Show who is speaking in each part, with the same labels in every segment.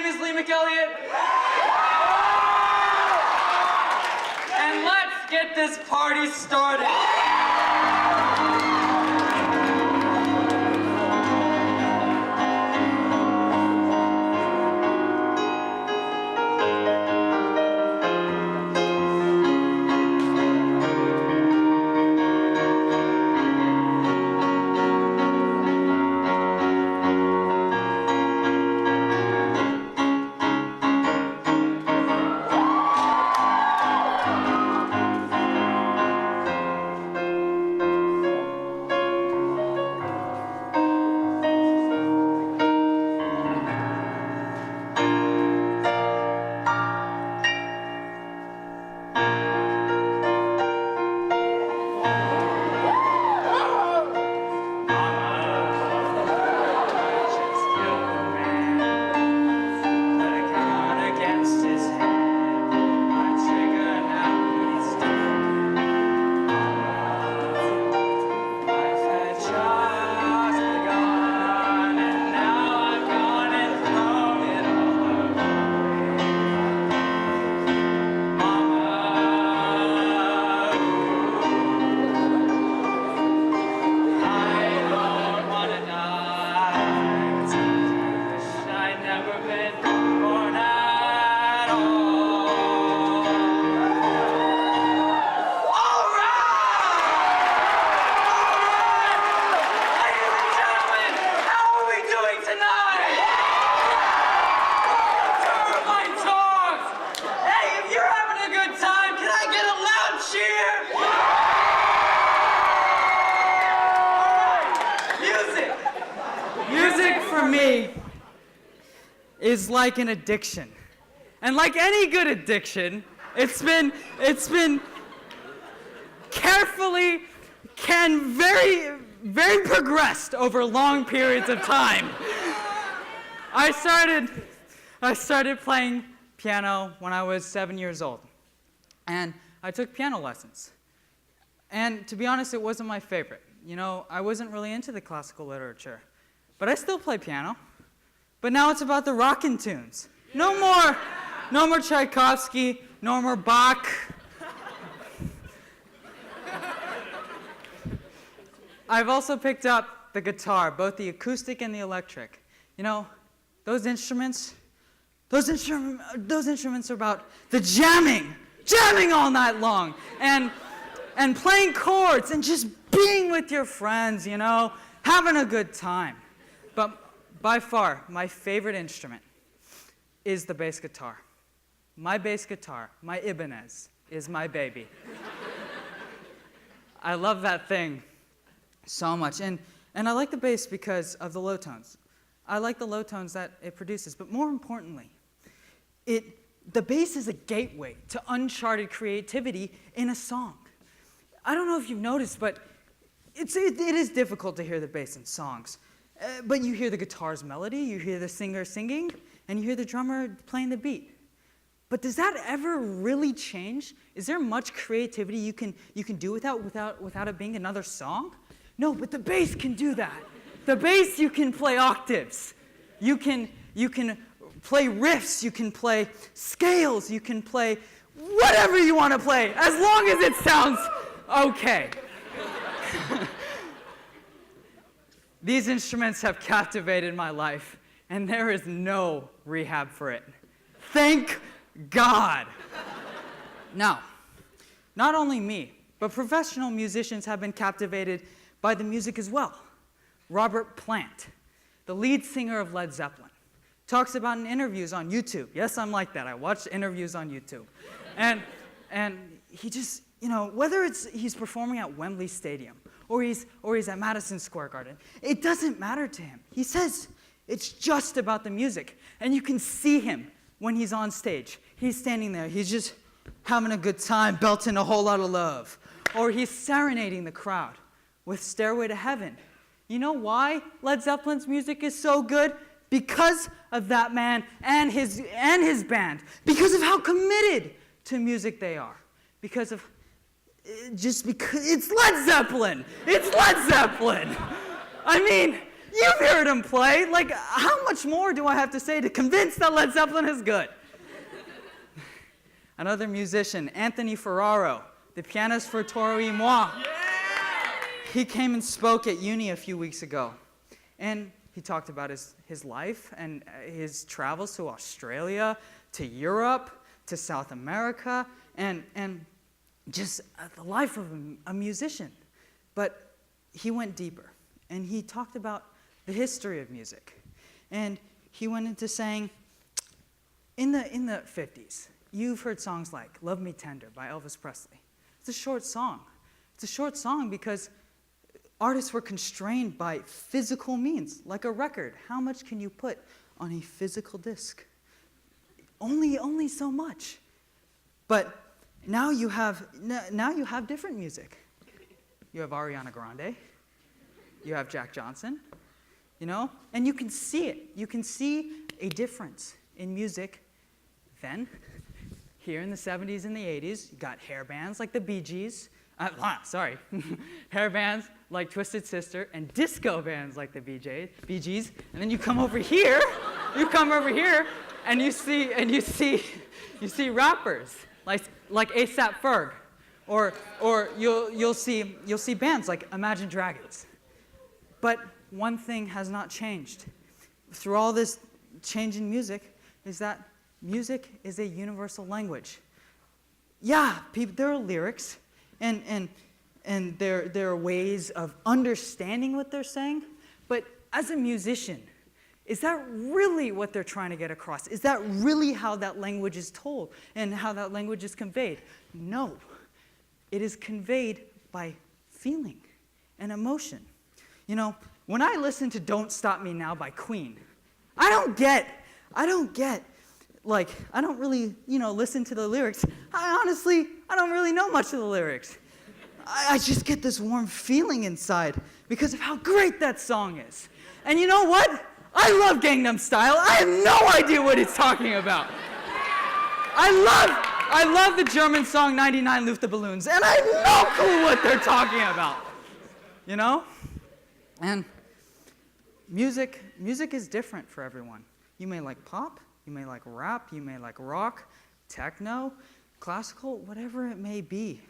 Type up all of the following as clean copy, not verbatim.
Speaker 1: is Lee McEligot. And let's get this party started. Is like an addiction. And like any good addiction, it's been carefully, very progressed over long periods of time. I started playing piano when I was 7 years old. And I took piano lessons. And to be honest, it wasn't my favorite. You know, I wasn't really into the classical literature. But I still play piano. But now it's about the rockin' tunes. No more Tchaikovsky, no more Bach. I've also picked up the guitar, both the acoustic and the electric. You know, those instruments are about the jamming all night long, and playing chords and just being with your friends, you know, having a good time. But by far, my favorite instrument is the bass guitar. My bass guitar, my Ibanez, is my baby. I love that thing so much. And I like the bass because of the low tones. I like the low tones that it produces. But more importantly, the bass is a gateway to uncharted creativity in a song. I don't know if you've noticed, but it is difficult to hear the bass in songs. But you hear the guitar's melody, you hear the singer singing, and you hear the drummer playing the beat. But does that ever really change? Is there much creativity you can do without it being another song? No, but the bass can do that. The bass, you can play octaves. You can play riffs, you can play scales, you can play whatever you want to play, as long as it sounds okay. These instruments have captivated my life, and there is no rehab for it. Thank God. Now, not only me, but professional musicians have been captivated by the music as well. Robert Plant, the lead singer of Led Zeppelin, talks about in interviews on YouTube. Yes, I'm like that. I watch interviews on YouTube. And he just, you know, whether he's performing at Wembley Stadium or he's at Madison Square Garden, it doesn't matter to him. He says it's just about the music. And you can see him when he's on stage. He's standing there. He's just having a good time, belting a whole lot of love. Or he's serenading the crowd with Stairway to Heaven. You know why Led Zeppelin's music is so good? Because of that man and his band. Because of how committed to music they are. Because it's Led Zeppelin. It's Led Zeppelin. I mean, You've heard him play. Like, how much more do I have to say to convince that Led Zeppelin is good? Another musician, Anthony Ferraro, the pianist for Toro y Moi. Yeah! He came and spoke at uni a few weeks ago. And he talked about his life and his travels to Australia, to Europe, to South America, and just the life of a musician. But he went deeper, and he talked about the history of music. And he went into saying, in the 50s, you've heard songs like Love Me Tender by Elvis Presley. It's a short song. It's a short song because artists were constrained by physical means, like a record. How much can you put on a physical disc? Only so much. But now you have different music. You have Ariana Grande. You have Jack Johnson. And you can see it. You can see a difference in music then. Here in the 70s and the 80s, you got hair bands like the Bee Gees. Hair bands like Twisted Sister and disco bands like the Bee Gees. And then you come over here, and you see rappers like A$AP Ferg, or you'll see bands like Imagine Dragons. But one thing has not changed through all this change in music is that music is a universal language. Yeah, there are lyrics, and there are ways of understanding what they're saying, but as a musician, is that really what they're trying to get across? Is that really how that language is told and how that language is conveyed? No. It is conveyed by feeling and emotion. When I listen to Don't Stop Me Now by Queen, I don't really, listen to the lyrics. I don't really know much of the lyrics. I just get this warm feeling inside because of how great that song is. And you know what? I love Gangnam Style. I have no idea what it's talking about. I love the German song 99 Luftballons, and I have no clue what they're talking about. And music is different for everyone. You may like pop, you may like rap, you may like rock, techno, classical, whatever it may be.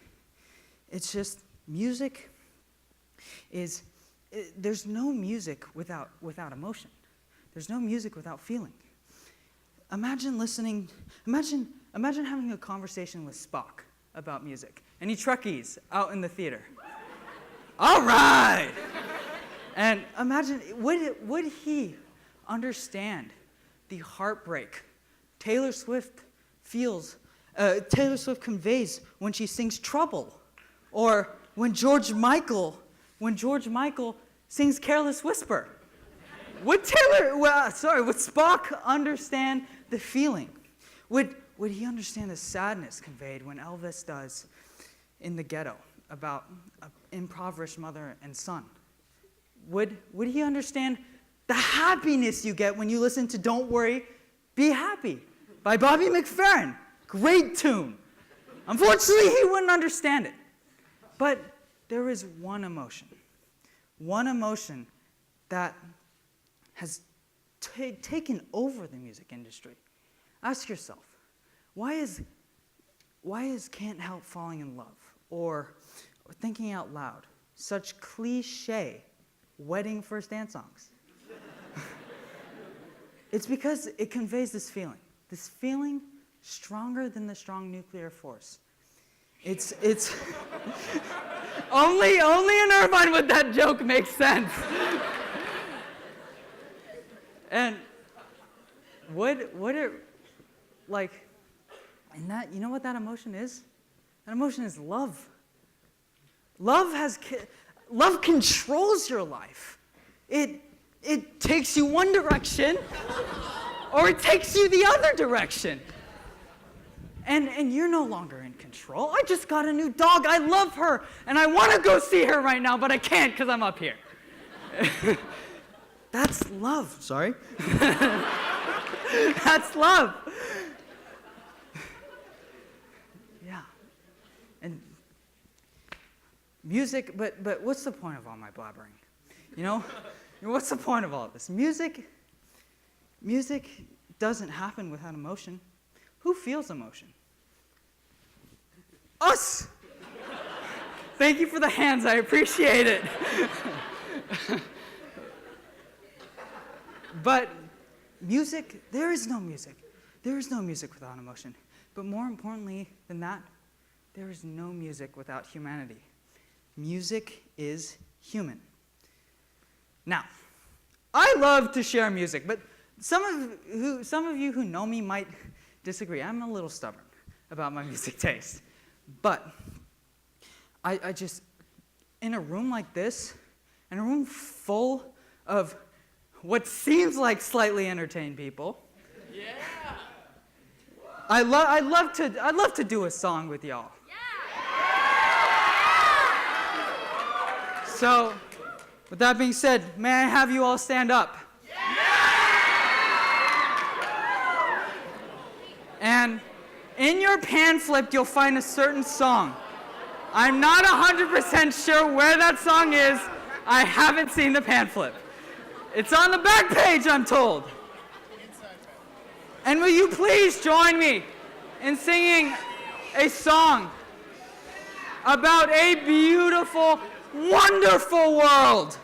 Speaker 1: It's just music there's no music without emotion. There's no music without feeling. Imagine having a conversation with Spock about music. Any Trekkies out in the theater? All right! And imagine, would he understand the heartbreak Taylor Swift conveys when she sings Trouble? Or when George Michael sings Careless Whisper? Would Spock understand the feeling? Would he understand the sadness conveyed when Elvis does In the Ghetto about an impoverished mother and son? Would he understand the happiness you get when you listen to Don't Worry, Be Happy by Bobby McFerrin? Great tune. Unfortunately, he wouldn't understand it. But there is one emotion that has taken over the music industry. Ask yourself, why is Can't Help Falling in Love or Thinking Out Loud such cliche wedding first dance songs? It's because it conveys this feeling stronger than the strong nuclear force. It's only in Irvine would that joke make sense. And would it, and that, you know what that emotion is? That emotion is love. Love controls your life. It takes you one direction, or it takes you the other direction. And you're no longer in control. I just got a new dog. I love her, and I want to go see her right now, but I can't because I'm up here. That's love. Sorry. That's love. Yeah. And music, but what's the point of all my blabbering? You know, what's the point of all of this? Music doesn't happen without emotion. Who feels emotion? Us! Thank you for the hands, I appreciate it. But music, there is no music. There is no music without emotion. But more importantly than that, there is no music without humanity. Music is human. Now, I love to share music, but some of you who know me might disagree. I'm a little stubborn about my music taste. But I just, in a room like this, in a room full of what seems like slightly entertained people, yeah. I'd love to do a song with y'all. Yeah. So, with that being said, may I have you all stand up? And in your pamphlet, you'll find a certain song. I'm not 100% sure where that song is. I haven't seen the pamphlet. It's on the back page, I'm told. And will you please join me in singing a song about a beautiful, wonderful world?